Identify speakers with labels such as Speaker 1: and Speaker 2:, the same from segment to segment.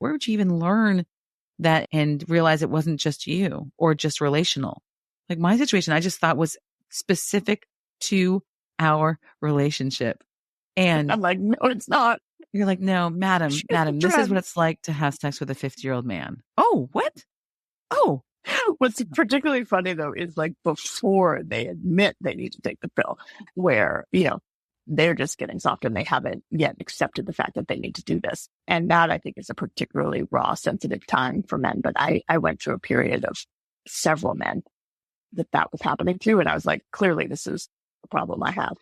Speaker 1: where would you even learn that and realize it wasn't just you or just relational? Like my situation, I just thought was specific to our relationship. And
Speaker 2: I'm like, no, it's not.
Speaker 1: You're like, no, madam, this is what it's like to have sex with a 50-year-old man. Oh, what? Oh.
Speaker 2: What's particularly funny, though, is like before they admit they need to take the pill, where, they're just getting soft and they haven't yet accepted the fact that they need to do this. And that, I think, is a particularly raw, sensitive time for men. But I went through a period of several men that was happening to. And I was like, clearly, this is the problem I have.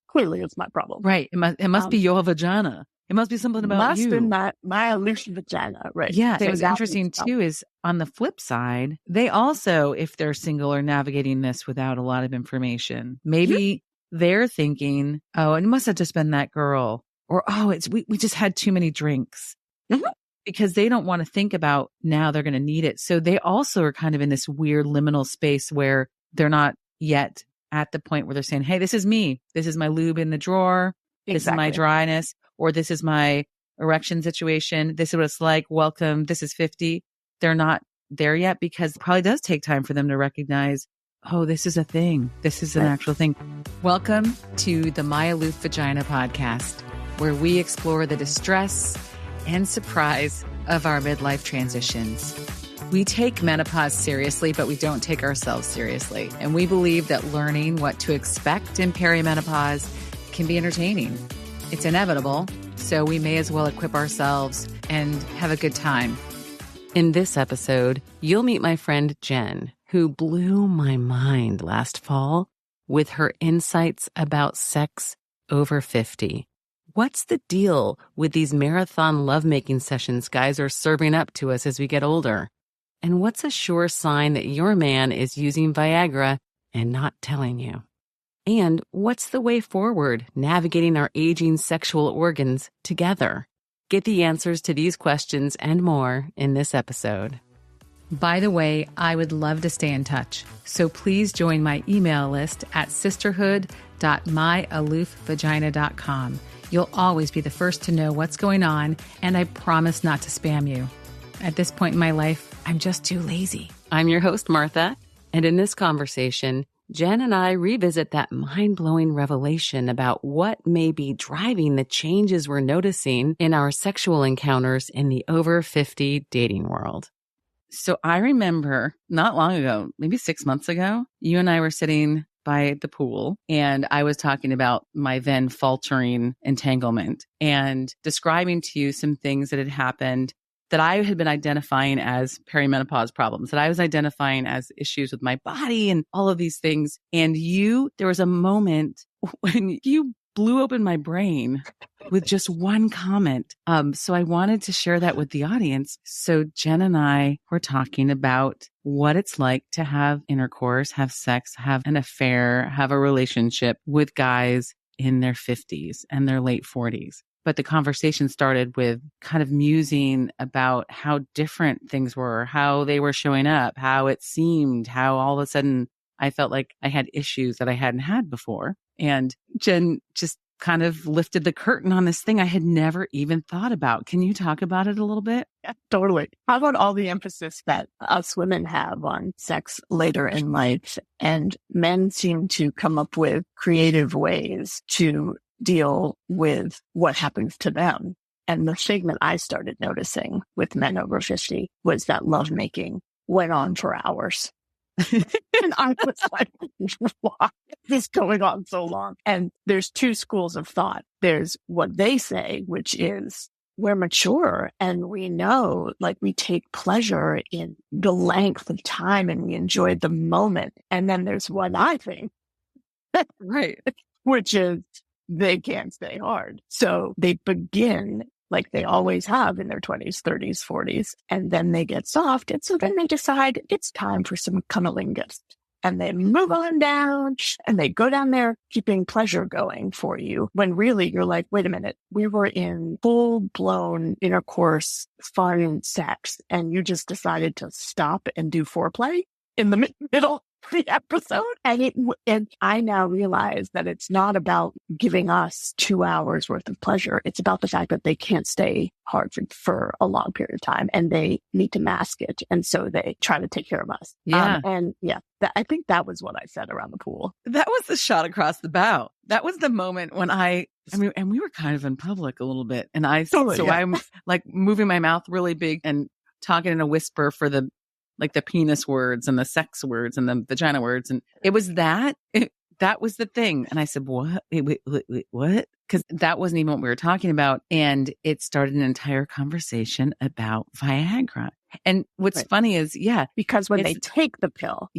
Speaker 2: Clearly, it's my problem.
Speaker 1: Right. It must be your vagina. It must be something about you.
Speaker 2: Must be my elusive vagina. Right.
Speaker 1: Yeah. It was interesting, too, is on the flip side, they also, if they're single, are navigating this without a lot of information. Maybe they're thinking, oh, it must have just been that girl. Or, oh, we just had too many drinks. Mm-hmm. Because they don't want to think about now they're going to need it. So they also are kind of in this weird liminal space where they're not yet at the point where they're saying, hey, this is me. This is my lube in the drawer. Exactly. This is my dryness. Or this is my erection situation. This is what it's like. Welcome. This is 50. They're not there yet because it probably does take time for them to recognize, oh, this is a thing. This is an actual thing. Welcome to the My Aloof Vagina podcast, where we explore the distress and surprise of our midlife transitions. We take menopause seriously, but we don't take ourselves seriously. And we believe that learning what to expect in perimenopause can be entertaining. It's inevitable, so we may as well equip ourselves and have a good time. In this episode, you'll meet my friend Jen, who blew my mind last fall with her insights about sex over 50. What's the deal with these marathon lovemaking sessions guys are serving up to us as we get older? And what's a sure sign that your man is using Viagra and not telling you? And what's the way forward navigating our aging sexual organs together? Get the answers to these questions and more in this episode. By the way, I would love to stay in touch. So please join my email list at sisterhood.myaloofvagina.com. You'll always be the first to know what's going on, and I promise not to spam you. At this point in my life, I'm just too lazy. I'm your host, Martha, and in this conversation, Jen and I revisit that mind-blowing revelation about what may be driving the changes we're noticing in our sexual encounters in the over 50 dating world. So I remember not long ago, maybe 6 months ago, you and I were sitting by the pool and I was talking about my then faltering entanglement and describing to you some things that had happened that I had been identifying as perimenopause problems, that I was identifying as issues with my body and all of these things. And there was a moment when you blew open my brain with just one comment. So I wanted to share that with the audience. So Jen and I were talking about what it's like to have intercourse, have sex, have an affair, have a relationship with guys in their 50s and their late 40s. But the conversation started with kind of musing about how different things were, how they were showing up, how it seemed, how all of a sudden I felt like I had issues that I hadn't had before. And Jen just kind of lifted the curtain on this thing I had never even thought about. Can you talk about it a little bit?
Speaker 2: Yeah, totally. How about all the emphasis that us women have on sex later in life? And men seem to come up with creative ways to deal with what happens to them. And the thing that I started noticing with men over 50 was that lovemaking went on for hours. And I was like, why is this going on so long? And there's two schools of thought. There's what they say, which is we're mature and we know, like, we take pleasure in the length of time and we enjoy the moment. And then there's what I think,
Speaker 1: right,
Speaker 2: which is they can't stay hard. So they begin like they always have in their 20s, 30s, 40s, and then they get soft. And so then they decide it's time for some cunnilingus. And they move on down and they go down there keeping pleasure going for you when really you're like, wait a minute, we were in full blown intercourse, fun sex, and you just decided to stop and do foreplay in the middle. the episode. And I now realize that it's not about giving us 2 hours worth of pleasure. It's about the fact that they can't stay hard for a long period of time and they need to mask it. And so they try to take care of us.
Speaker 1: Yeah.
Speaker 2: I think that was what I said around the pool.
Speaker 1: That was the shot across the bow. That was the moment when and we were kind of in public a little bit. And I'm like moving my mouth really big and talking in a whisper for the penis words and the sex words and the vagina words. And it was that was the thing. And I said, what? Wait, what? Because that wasn't even what we were talking about. And it started an entire conversation about Viagra. And what's funny is,
Speaker 2: because when they take the pill,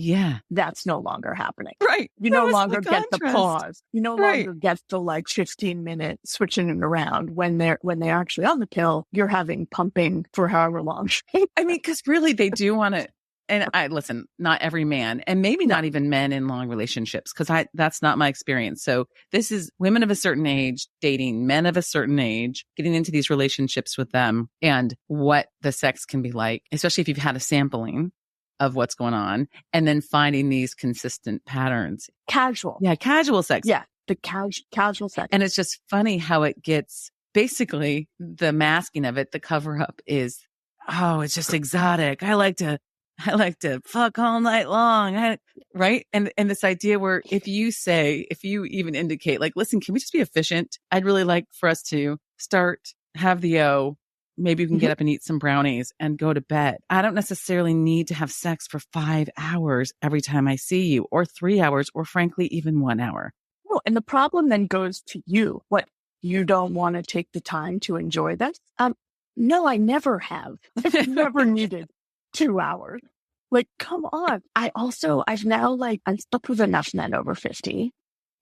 Speaker 2: that's no longer happening.
Speaker 1: Right.
Speaker 2: You no longer get the pause. You no longer get the 15-minute switching it around. When they're actually on the pill, you're having pumping for however long.
Speaker 1: I mean, because really they do want to. And listen, not every man, and maybe not even men in long relationships, because that's not my experience. So this is women of a certain age dating men of a certain age, getting into these relationships with them, and what the sex can be like, especially if you've had a sampling of what's going on, and then finding these consistent patterns.
Speaker 2: Casual
Speaker 1: sex.
Speaker 2: Yeah, the casual sex.
Speaker 1: And it's just funny how it gets, basically, the masking of it, the cover up is, it's just exotic. I like to fuck all night long. Right. And this idea where if you even indicate listen, can we just be efficient? I'd really like for us to have the O. Maybe we can get up and eat some brownies and go to bed. I don't necessarily need to have sex for 5 hours every time I see you, or 3 hours, or frankly, even 1 hour.
Speaker 2: Oh, and the problem then goes to you. What, you don't want to take the time to enjoy this? No, I never have. I've never needed 2 hours. Come on. I've now I've slept with enough men over 50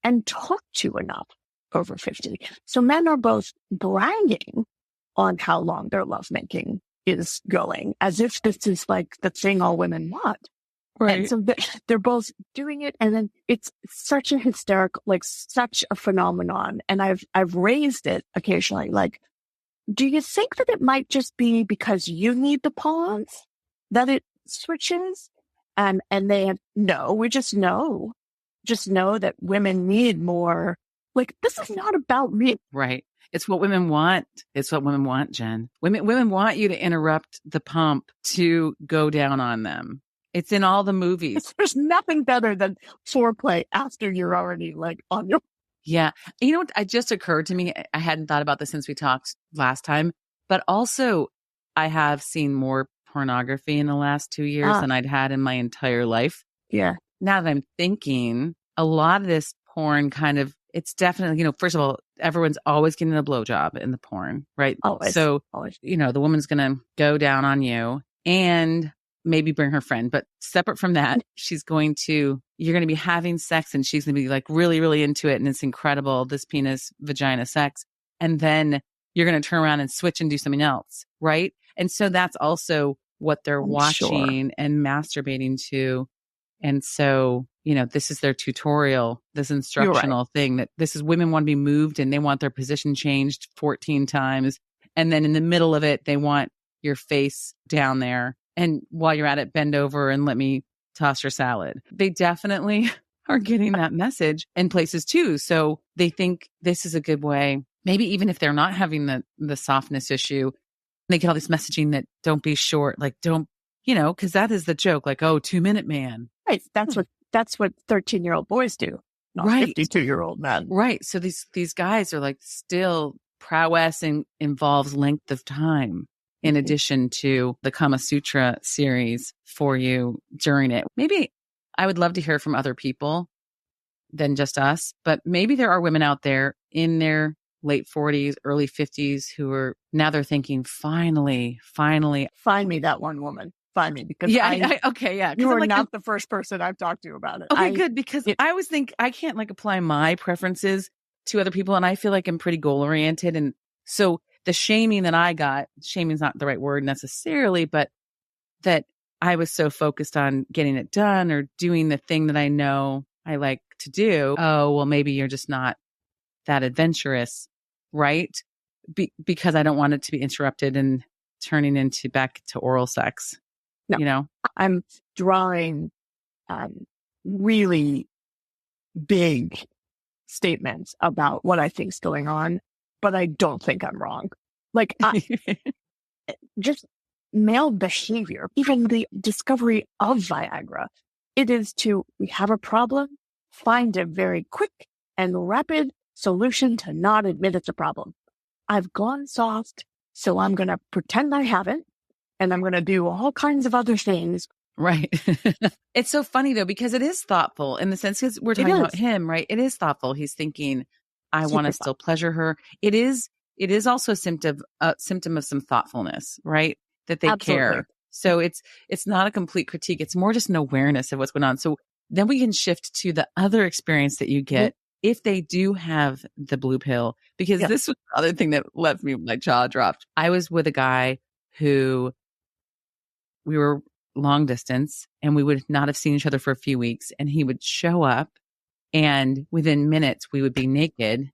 Speaker 2: and talked to enough over 50. So men are both bragging on how long their lovemaking is going, as if this is the thing all women want.
Speaker 1: Right.
Speaker 2: And so they're both doing it. And then it's such a hysterical, such a phenomenon. And I've raised it occasionally. Do you think that it might just be because you need the pause that it switches? And they have, no, we just know that women need more. This is not about me.
Speaker 1: Right. It's what women want. It's what women want, Jen. Women want you to interrupt the pump to go down on them. It's in all the movies.
Speaker 2: There's nothing better than foreplay after you're already on your.
Speaker 1: Yeah. You know what? It just occurred to me. I hadn't thought about this since we talked last time, but also I have seen more pornography in the last 2 years than I'd had in my entire life.
Speaker 2: Yeah.
Speaker 1: Now that I'm thinking, a lot of this porn it's definitely, first of all, everyone's always getting a blowjob in the porn, right?
Speaker 2: Always.
Speaker 1: So,
Speaker 2: always.
Speaker 1: The woman's going to go down on you and maybe bring her friend. But separate from that, you're going to be having sex and she's going to be really, really into it. And it's incredible, this penis vagina sex. And then you're going to turn around and switch and do something else. Right. And so that's also what they're watching and masturbating to. And so, this is their tutorial, this instructional thing that this is women want to be moved and they want their position changed 14 times. And then in the middle of it, they want your face down there. And while you're at it, bend over and let me toss your salad. They definitely are getting that message in places too. So they think this is a good way. Maybe even if they're not having the softness issue, they get all this messaging that don't be short, don't, because that is the joke, 2-minute man.
Speaker 2: Right. That's what 13-year-old boys do. Not 52-year-old men.
Speaker 1: Right. So these guys are still prowess involves length of time in addition to the Kama Sutra series for you during it. Maybe I would love to hear from other people than just us, but maybe there are women out there in their late 40s, early 50s who are now they're thinking, finally.
Speaker 2: Find me that one woman. Find me, because
Speaker 1: you
Speaker 2: are not the first person I've talked to about it.
Speaker 1: Okay, good, because I always think I can't apply my preferences to other people, and I feel like I'm pretty goal oriented, and so the shaming that I got, shaming is not the right word necessarily, but that I was so focused on getting it done or doing the thing that I know I like to do. Oh, well, maybe you're just not that adventurous, right? Because I don't want it to be interrupted and turning back to oral sex.
Speaker 2: No. I'm drawing really big statements about what I think's going on, but I don't think I'm wrong. Like, just male behavior, even the discovery of Viagra, it is we have a problem, find a very quick and rapid solution to not admit it's a problem. I've gone soft, so I'm going to pretend I haven't, and I'm going to do all kinds of other things.
Speaker 1: Right. It's so funny though, because it is thoughtful in the sense because we're talking about him, right? It is thoughtful. He's thinking, I want to still pleasure her. It is also a symptom of some thoughtfulness, right? That they care. So it's not a complete critique. It's more just an awareness of what's going on. So then we can shift to the other experience that you get if they do have the blue pill, because this was the other thing that left me, my jaw dropped. I was with a guy who we were long distance and we would not have seen each other for a few weeks, and he would show up and within minutes we would be naked.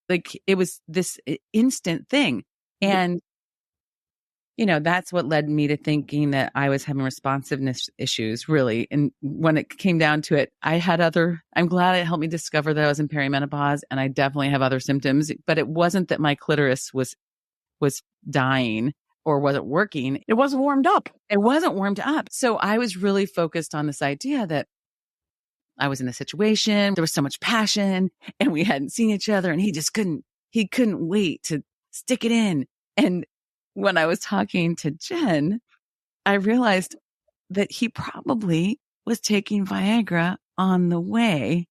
Speaker 1: Like it was this instant thing. And, you know, that's what led me to thinking that I was having responsiveness issues, really. And when it came down to it, I'm glad it helped me discover that I was in perimenopause, and I definitely have other symptoms, but it wasn't that my clitoris was dying or wasn't working.
Speaker 2: It wasn't warmed up.
Speaker 1: It wasn't warmed up. So I was really focused on this idea that I was in a situation, there was so much passion and we hadn't seen each other, and he couldn't wait to stick it in. And when I was talking to Jen, I realized that he probably was taking Viagra on the way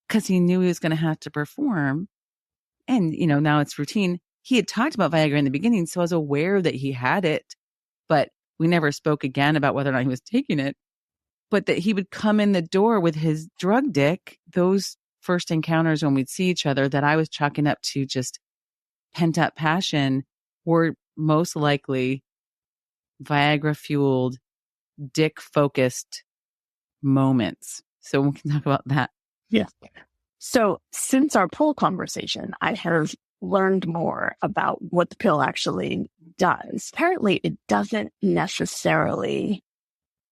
Speaker 1: because he knew he was going to have to perform. And, you know, now it's routine. He had talked about Viagra in the beginning, so I was aware that he had it, but we never spoke again about whether or not he was taking it. But that he would come in the door with his drug dick, those first encounters when we'd see each other that I was chalking up to just pent up passion were most likely Viagra fueled, dick focused moments. So we can talk about that.
Speaker 2: Yeah. So since our poll conversation, I have learned more about what the pill actually does. Apparently, it doesn't necessarily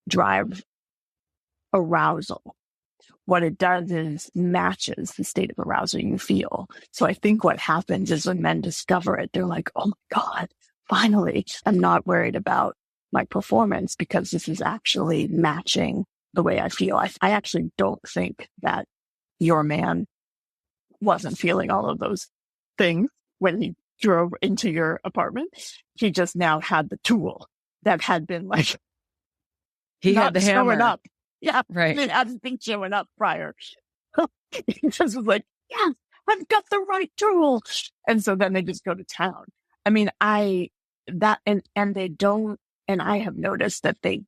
Speaker 2: drive arousal. What it does is matches the state of arousal you feel. So I think what happens is when men discover it, they're like, oh my God, finally, I'm not worried about my performance because this is actually matching the way I feel. I actually don't think that your man wasn't feeling all of those things when he drove into your apartment. He just now had the tool that had been like,
Speaker 1: he had the hammer
Speaker 2: up. Yeah,
Speaker 1: right.
Speaker 2: It hadn't been showing up prior. He just was like, yeah, I've got the right tool. And so then they just go to town. I mean, and they don't, and I have noticed that they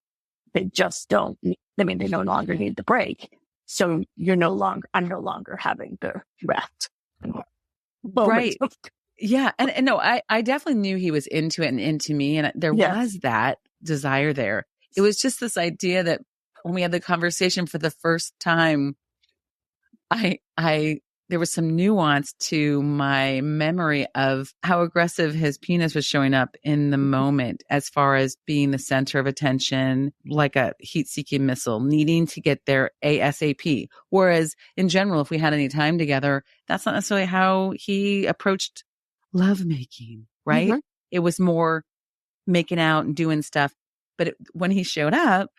Speaker 2: just don't, I mean, they no longer need the break. So I'm no longer having the rest.
Speaker 1: Right. Yeah. And no, I definitely knew he was into it and into me. And there was that desire there. It was just this idea that when we had the conversation for the first time, there was some nuance to my memory of how aggressive his penis was showing up in the moment, as far as being the center of attention, like a heat-seeking missile, needing to get there ASAP. Whereas in general, if we had any time together, that's not necessarily how he approached lovemaking, right? Mm-hmm. It was more making out and doing stuff. But when he showed up,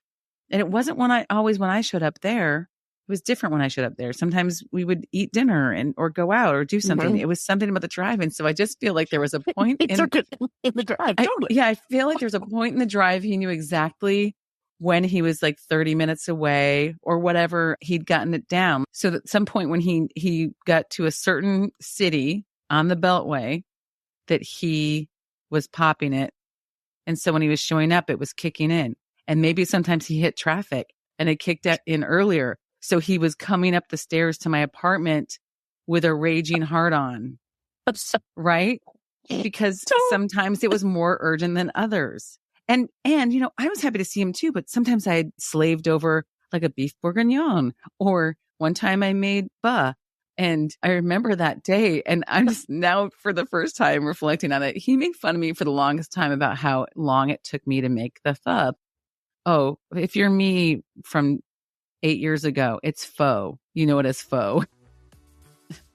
Speaker 1: and it wasn't when I showed up there, it was different when I showed up there. Sometimes we would eat dinner or go out or do something. Mm-hmm. It was something about the drive. And so I just feel like there was a point in
Speaker 2: the drive. Totally.
Speaker 1: I feel like there's a point in the drive. He knew exactly when he was like 30 minutes away or whatever, he'd gotten it down. So at some point when he got to a certain city on the Beltway, that he was popping it. And so when he was showing up, it was kicking in. And maybe sometimes he hit traffic and it kicked in earlier. So he was coming up the stairs to my apartment with a raging heart on, right? Because sometimes it was more urgent than others. And, you know, I was happy to see him too, but sometimes I had slaved over like a beef bourguignon, or one time I made pho. And I remember that day, and I'm just now for the first time reflecting on it. He made fun of me for the longest time about how long it took me to make the pho. Oh, if you're me from 8 years ago. It's faux. You know it as faux.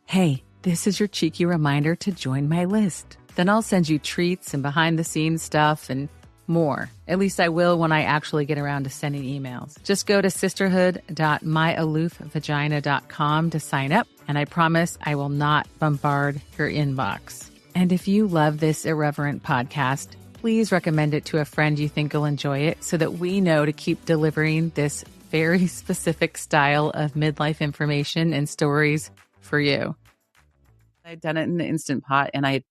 Speaker 1: Hey, this is your cheeky reminder to join my list. Then I'll send you treats and behind-the-scenes stuff and more. At least I will when I actually get around to sending emails. Just go to sisterhood.myaloofvagina.com to sign up, and I promise I will not bombard your inbox. And if you love this irreverent podcast, please recommend it to a friend you think will enjoy it so that we know to keep delivering this very specific style of midlife information and stories for you. I'd done it in the Instant Pot, and I'd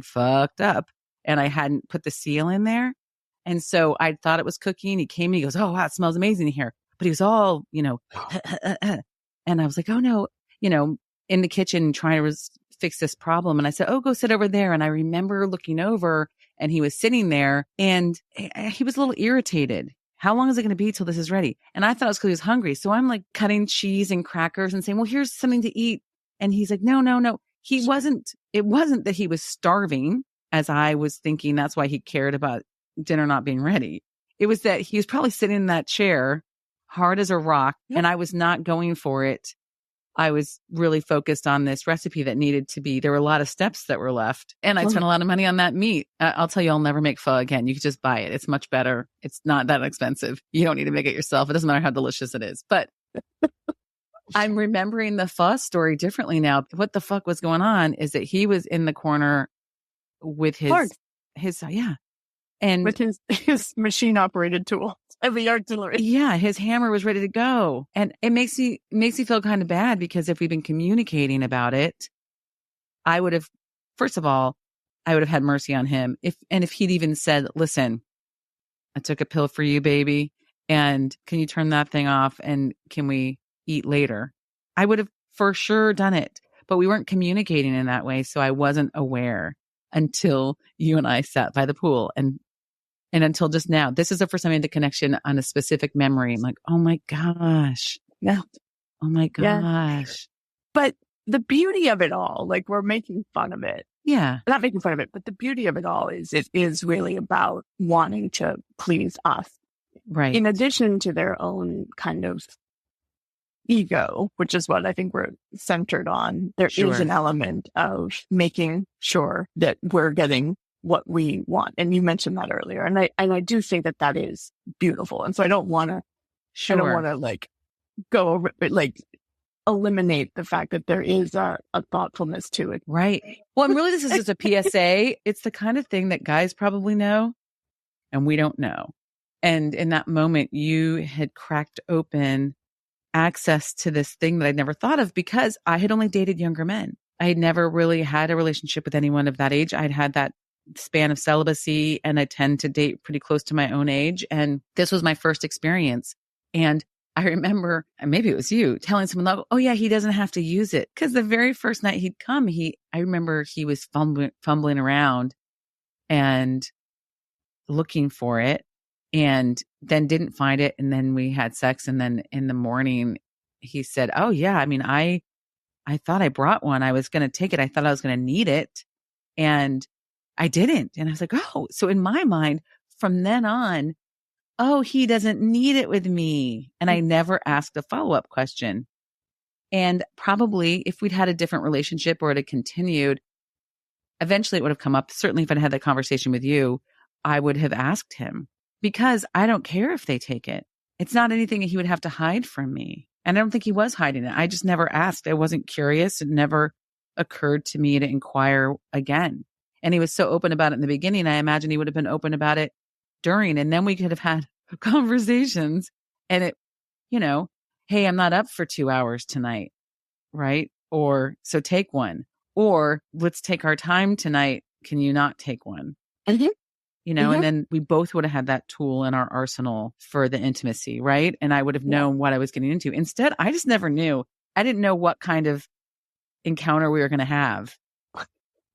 Speaker 1: fucked up, and I hadn't put the seal in there. And so I thought it was cooking. He came and he goes, "Oh, wow, it smells amazing in here." But he was all, and I was like, "Oh no," in the kitchen trying to fix this problem. And I said, "Oh, go sit over there." And I remember looking over, and he was sitting there, and he was a little irritated. How long is it going to be till this is ready? And I thought it was because he was hungry. So I'm like cutting cheese and crackers and saying, "Well, here's something to eat." And he's like, no. It wasn't that he was starving, as I was thinking. That's why he cared about dinner not being ready. It was that he was probably sitting in that chair, hard as a rock, and I was not going for it. I was really focused on this recipe that needed to be, there were a lot of steps that were left. And I spent a lot of money on that meat. I'll tell you, I'll never make pho again. You could just buy it. It's much better. It's not that expensive. You don't need to make it yourself. It doesn't matter how delicious it is. But I'm remembering the pho story differently now. What the fuck was going on is that he was in the corner with his and
Speaker 2: with his machine operated tool, heavy artillery.
Speaker 1: Yeah, his hammer was ready to go. And it makes me feel kind of bad, because if we've been communicating about it, I would have, first of all, I would have had mercy on him. If he'd even said, "Listen, I took a pill for you, baby, and can you turn that thing off, and can we eat later?" I would have for sure done it. But we weren't communicating in that way, so I wasn't aware until you and I sat by the pool, and until just now. This is the first time I made the connection on a specific memory. I'm like, oh my gosh.
Speaker 2: Yeah.
Speaker 1: Oh my gosh.
Speaker 2: Yeah. But the beauty of it all, like, we're making fun of it.
Speaker 1: Yeah.
Speaker 2: Not making fun of it, but the beauty of it all is it is really about wanting to please us.
Speaker 1: Right.
Speaker 2: In addition to their own kind of ego, which is what I think we're centered on. There is an element of making sure that we're getting what we want. And you mentioned that earlier. And I do think that is beautiful. And so I don't want to, eliminate the fact that there is a thoughtfulness to it.
Speaker 1: Right. Well, and really this is just a PSA. It's the kind of thing that guys probably know and we don't know. And in that moment, you had cracked open access to this thing that I'd never thought of, because I had only dated younger men. I had never really had a relationship with anyone of that age. I'd had that span of celibacy, and I tend to date pretty close to my own age. And this was my first experience. And I remember, and maybe it was you, telling someone, "Oh yeah, he doesn't have to use it." Because the very first night he'd come, I remember he was fumbling around and looking for it, and then didn't find it. And then we had sex. And then in the morning he said, "Oh yeah, I mean, I thought I brought one. I was going to take it. I thought I was going to need it. And I didn't." And I was like, oh, so in my mind from then on, oh, he doesn't need it with me. And I never asked a follow-up question. And probably if we'd had a different relationship or it had continued, eventually it would have come up. Certainly if I'd had that conversation with you, I would have asked him, because I don't care if they take it. It's not anything that he would have to hide from me. And I don't think he was hiding it. I just never asked. I wasn't curious. It never occurred to me to inquire again. And he was so open about it in the beginning. I imagine he would have been open about it during, and then we could have had conversations, and it, "Hey, I'm not up for 2 hours tonight." Right. Or, "So take one," or, "Let's take our time tonight. Can you not take one?"
Speaker 2: Mm-hmm.
Speaker 1: And then we both would have had that tool in our arsenal for the intimacy. Right. And I would have known what I was getting into. Instead, I just never knew. I didn't know what kind of encounter we were going to have,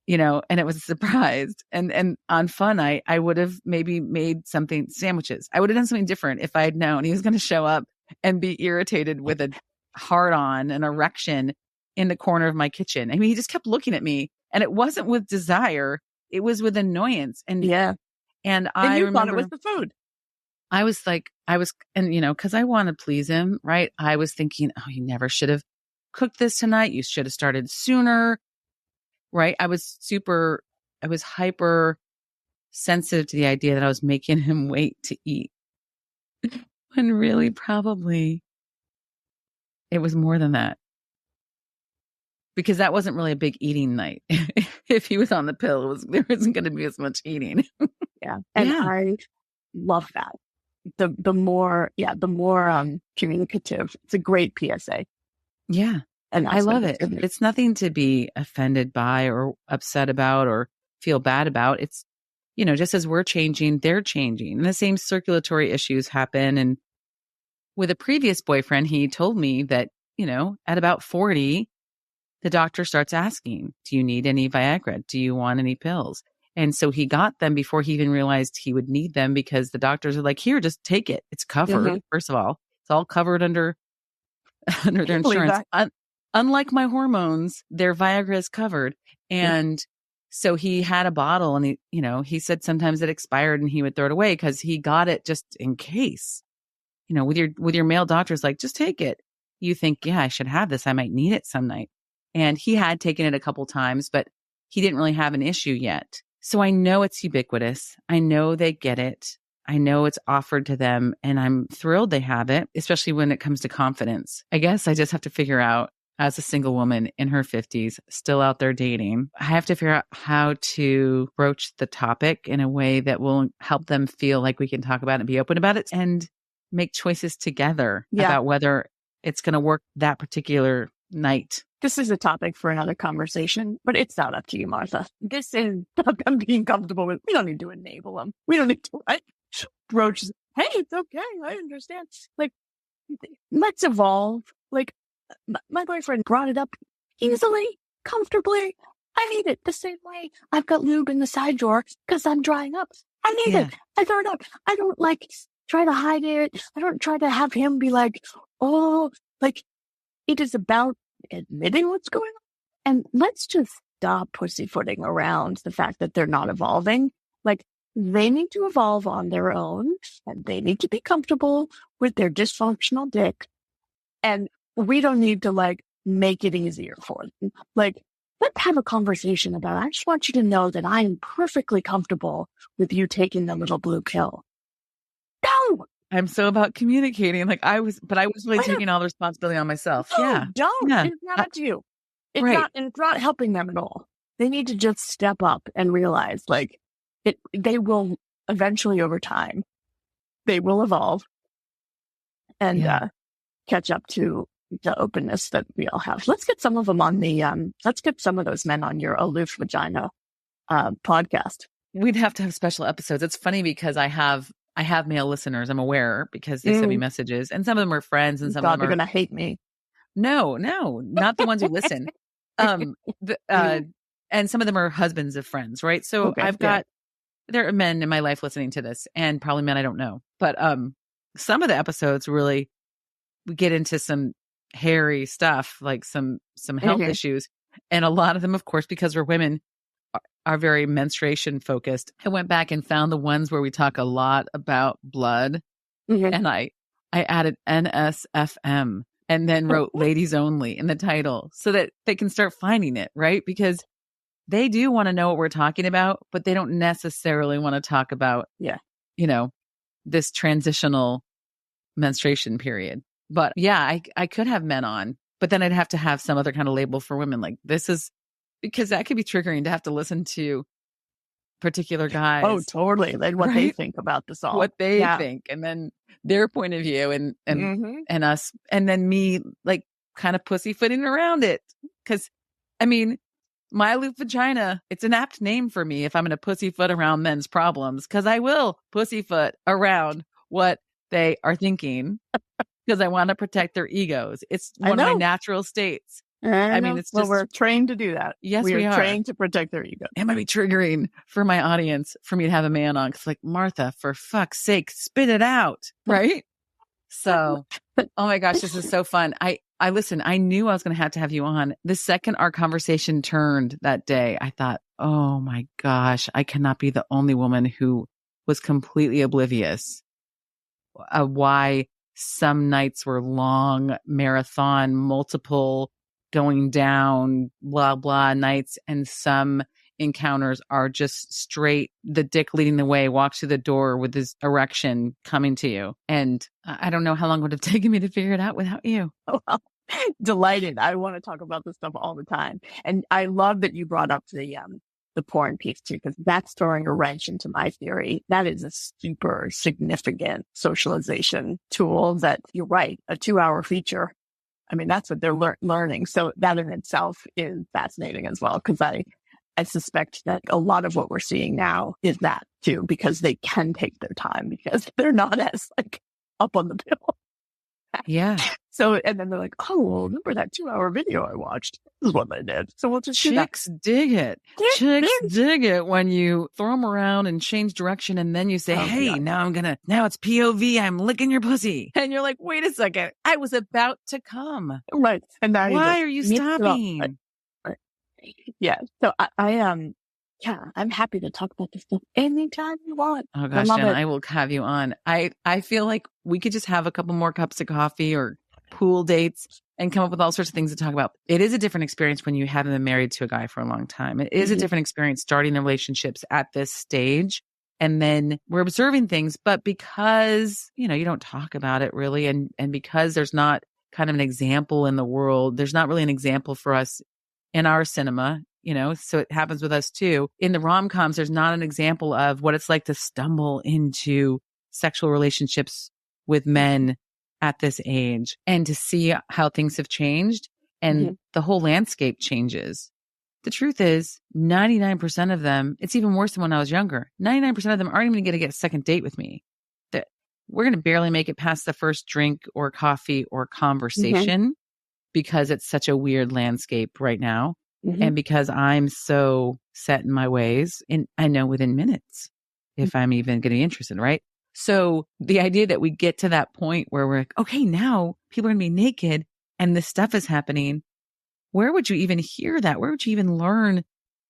Speaker 1: and it was a surprise. And on fun, I would have maybe made sandwiches. I would have done something different if I had known he was going to show up and be irritated with a hard on, an erection in the corner of my kitchen. I mean, he just kept looking at me, and it wasn't with desire. It was with annoyance. And I
Speaker 2: you
Speaker 1: remember,
Speaker 2: thought it was the food.
Speaker 1: and cause I want to please him, right? I was thinking, oh, you never should have cooked this tonight. You should have started sooner, right? I was hyper sensitive to the idea that I was making him wait to eat. When really probably it was more than that. Because that wasn't really a big eating night. If he was on the pill, there wasn't going to be as much eating.
Speaker 2: Yeah. And I love that. The more communicative. It's a great PSA.
Speaker 1: Yeah.
Speaker 2: And
Speaker 1: I love it. It's nothing to be offended by or upset about or feel bad about. It's, just as we're changing, they're changing. And the same circulatory issues happen. And with a previous boyfriend, he told me that, at about 40, the doctor starts asking, do you need any Viagra? Do you want any pills? And so he got them before he even realized he would need them, because the doctors are like, here, just take it. It's covered. Mm-hmm. First of all, it's all covered under their insurance. Unlike my hormones, their Viagra is covered. And so he had a bottle, and he said sometimes it expired and he would throw it away because he got it just in case. With your male doctors, like, just take it. You think, yeah, I should have this. I might need it some night. And he had taken it a couple times, but he didn't really have an issue yet. So I know it's ubiquitous. I know they get it. I know it's offered to them, and I'm thrilled they have it, especially when it comes to confidence. I guess I just have to figure out, as a single woman in her 50s, still out there dating, I have to figure out how to broach the topic in a way that will help them feel like we can talk about it and be open about it and make choices together about whether it's going to work that particular night.
Speaker 2: This is a topic for another conversation, but it's not up to you, Martha. This is about them being comfortable with. We don't need to enable them. We don't need to broach. Hey, it's okay. I understand. Like, let's evolve. Like, my boyfriend brought it up easily, comfortably. I need it the same way. I've got lube in the side drawer because I'm drying up. I need it. I throw it up. I don't try to hide it. I don't try to have him be like, oh, it is about admitting what's going on. And let's just stop pussyfooting around the fact that they're not evolving. They need to evolve on their own, and they need to be comfortable with their dysfunctional dick. And we don't need to make it easier for them. Let's have a conversation about it. I just want you to know that I am perfectly comfortable with you taking the little blue pill. No!
Speaker 1: I'm so about communicating. I was really taking all the responsibility on myself.
Speaker 2: No, don't. Yeah. It's not up to you. It's not helping them at all. They need to just step up and realize they will eventually, over time, they will evolve and catch up to the openness that we all have. Let's get some of them on let's get some of those men on your aloof vagina podcast.
Speaker 1: We'd have to have special episodes. It's funny because I have male listeners. I'm aware because they send me messages, and some of them are friends, and some of them
Speaker 2: they're going to hate me.
Speaker 1: No, not the ones who listen. And some of them are husbands of friends, right? So there are men in my life listening to this, and probably men I don't know. But some of the episodes really, we get into some hairy stuff, like some health issues, and a lot of them, of course, because we're women, are very menstruation focused. I went back and found the ones where we talk a lot about blood, and I added NSFM and then wrote ladies only in the title so that they can start finding it, right? Because they do want to know what we're talking about, but they don't necessarily want to talk about, this transitional menstruation period. But I could have men on, but then I'd have to have some other kind of label for women. This is, because that could be triggering to have to listen to particular guys.
Speaker 2: Oh, totally. Then what they think about the song.
Speaker 1: What they think. And then their point of view and us. And then me kind of pussyfooting around it. Because, my loop vagina, it's an apt name for me if I'm going to pussyfoot around men's problems. Because I will pussyfoot around what they are thinking. Because I want to protect their egos. It's one of my natural states.
Speaker 2: It's just, we're trained to do that.
Speaker 1: Yes, we are
Speaker 2: trained to protect their ego.
Speaker 1: It might be triggering for my audience for me to have a man on, because Martha, for fuck's sake, spit it out, right? So, oh my gosh, this is so fun. I listen. I knew I was going to have you on. The second our conversation turned that day, I thought, oh my gosh, I cannot be the only woman who was completely oblivious why some nights were long, marathon, multiple going down, blah, blah nights, and some encounters are just straight, the dick leading the way, walks through the door with his erection coming to you. And I don't know how long it would have taken me to figure it out without you.
Speaker 2: Oh, well, delighted. I want to talk about this stuff all the time. And I love that you brought up the porn piece too, because that's throwing a wrench into my theory. That is a super significant socialization tool that, you're right, a 2-hour feature. I mean, that's what they're learning. So that in itself is fascinating as well, because I suspect that a lot of what we're seeing now is that too, because they can take their time because they're not as like up on the pill.
Speaker 1: Yeah.
Speaker 2: So, and then they're like, oh, well, remember that 2-hour video I watched? This is what they did. So we'll just
Speaker 1: Chicks dig it. Chicks dig it when you throw them around and change direction. And then you say, hey, now it's POV. I'm licking your pussy. And you're like, wait a second. I was about to come.
Speaker 2: Right. And now
Speaker 1: why are you stopping?
Speaker 2: Right. Yeah. So I'm happy to talk about this stuff anytime you want.
Speaker 1: Oh gosh, Jen, I will have you on. I feel like we could just have a couple more cups of coffee or pool dates and come up with all sorts of things to talk about. It is a different experience when you haven't been married to a guy for a long time. It is a different experience starting the relationships at this stage. And then we're observing things, but because, you don't talk about it really. And because there's not kind of an example in the world, there's not really an example for us in our cinema, so it happens with us too. In the rom-coms, there's not an example of what it's like to stumble into sexual relationships with men at this age and to see how things have changed and the whole landscape changes. The truth is 99% of them, it's even worse than when I was younger. 99% of them aren't even going to get a second date with me. We're going to barely make it past the first drink or coffee or conversation because it's such a weird landscape right now. And because I'm so set in my ways, and I know within minutes if I'm even going to be interested, right? So the idea that we get to that point where we're like, okay, now people are going to be naked and this stuff is happening. Where would you even hear that? Where would you even learn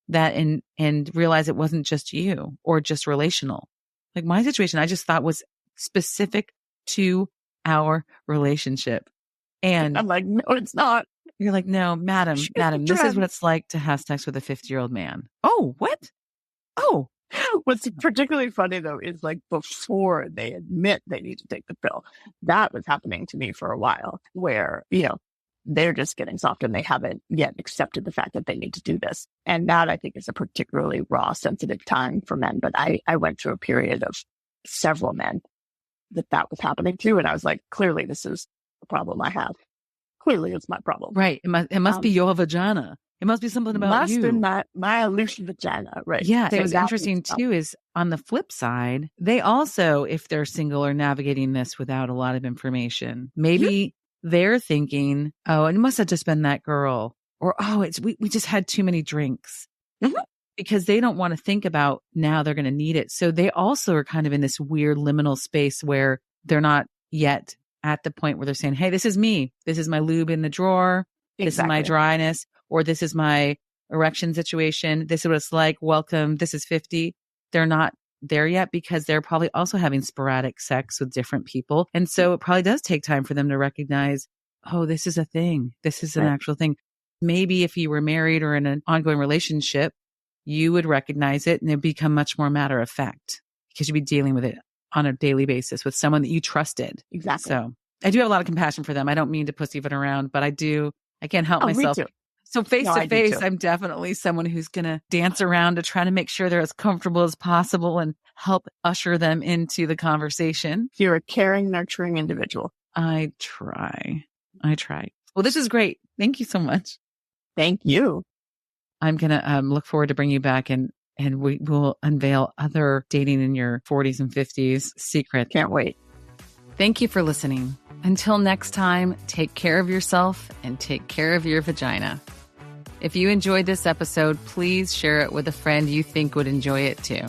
Speaker 1: that and realize it wasn't just you or just relational? Like my situation, I just thought was specific to our relationship. And
Speaker 2: I'm like, no, it's not.
Speaker 1: You're like, no, madam, this is what it's like to have sex with a 50-year-old man. Oh, what? Oh.
Speaker 2: What's particularly funny, though, is like before they admit they need to take the pill, that was happening to me for a while where, they're just getting soft and they haven't yet accepted the fact that they need to do this. And that I think is a particularly raw, sensitive time for men. But I went through a period of several men that was happening to. And I was like, clearly, this is the problem I have. Clearly, it's my problem.
Speaker 1: Right. It must be your vagina. It must be something about you.
Speaker 2: Must be my loose vagina. Right.
Speaker 1: Yeah. So it was interesting too is on the flip side, they also, if they're single, are navigating this without a lot of information. Maybe they're thinking, oh, it must have just been that girl. Or, oh, we just had too many drinks. Because they don't want to think about now they're going to need it. So they also are kind of in this weird liminal space where they're not yet at the point where they're saying, hey, this is me. This is my lube in the drawer. This is my dryness, or this is my erection situation. This is what it's like. Welcome. This is 50. They're not there yet because they're probably also having sporadic sex with different people. And so it probably does take time for them to recognize, oh, this is a thing. This is an actual thing. Maybe if you were married or in an ongoing relationship, you would recognize it and it'd become much more matter of fact because you'd be dealing with it on a daily basis with someone that you trusted.
Speaker 2: Exactly.
Speaker 1: So I do have a lot of compassion for them. I don't mean to pussyfoot around, but I can't help myself.
Speaker 2: Me too.
Speaker 1: So face to face, I'm definitely someone who's going to dance around to try to make sure they're as comfortable as possible and help usher them into the conversation.
Speaker 2: You're a caring, nurturing individual.
Speaker 1: I try. Well, this is great. Thank you so much.
Speaker 2: Thank you.
Speaker 1: I'm going to look forward to bringing you back and we will unveil other dating in your 40s and 50s secrets.
Speaker 2: Can't wait.
Speaker 1: Thank you for listening. Until next time, take care of yourself and take care of your vagina. If you enjoyed this episode, please share it with a friend you think would enjoy it too.